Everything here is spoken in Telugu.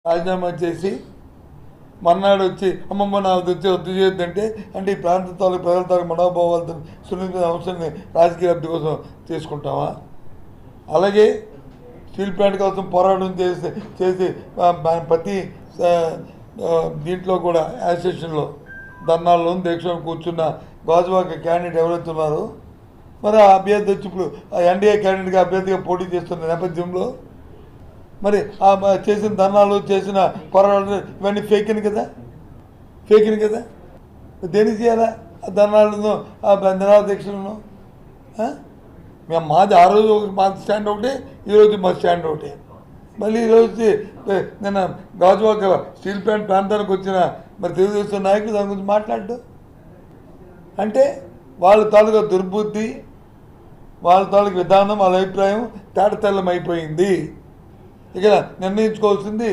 రాజీనామా చేసి మర్నాడు వచ్చి అమ్మమ్మ నాకు వచ్చి రద్దు చేయొద్దంటే అంటే ఈ ప్రాంత తాలూకు ప్రజల తాలూకు మనోభావాలతో సున్నిత అంశాన్ని రాజకీయ లబ్ధి కోసం తీసుకుంటామా? అలాగే స్టీల్ ప్లాంట్ కోసం పోరాటం చేసి ప్రతి దీంట్లో కూడా అసోసియేషన్లో ధర్నాల్లో దీక్షలో కూర్చున్న గాజువాక క్యాండిడేట్ ఎవరైతే ఉన్నారో మరి ఆ అభ్యర్థి వచ్చి ఇప్పుడు ఎన్డీఏ క్యాండిడేట్గా అభ్యర్థిగా పోటీ చేస్తున్న నేపథ్యంలో మరి చేసిన ధర్నాలు చేసిన పోరాటాలు ఇవన్నీ ఫేకిన్ కదా దేనికి చేయాలా ఆ ధర్నాలను ఆ నిరాదీక్షలను? మేము మాది ఆ రోజు మా స్టాండ్ ఒకటి, ఈరోజు మా స్టాండ్ ఒకటి. మళ్ళీ ఈరోజు నిన్న గాజువాక స్టీల్ ప్లాంట్ ప్రాంతానికి వచ్చిన మరి తెలుగుదేశం నాయకులు దాని గురించి మాట్లాడు అంటే వాళ్ళ తాలూకా దుర్బుద్ధి, వాళ్ళ తాలూకు విధానం, వాళ్ళ అభిప్రాయం తేటతెల్లం అయిపోయింది. ఇక నిర్ణయించుకోవాల్సింది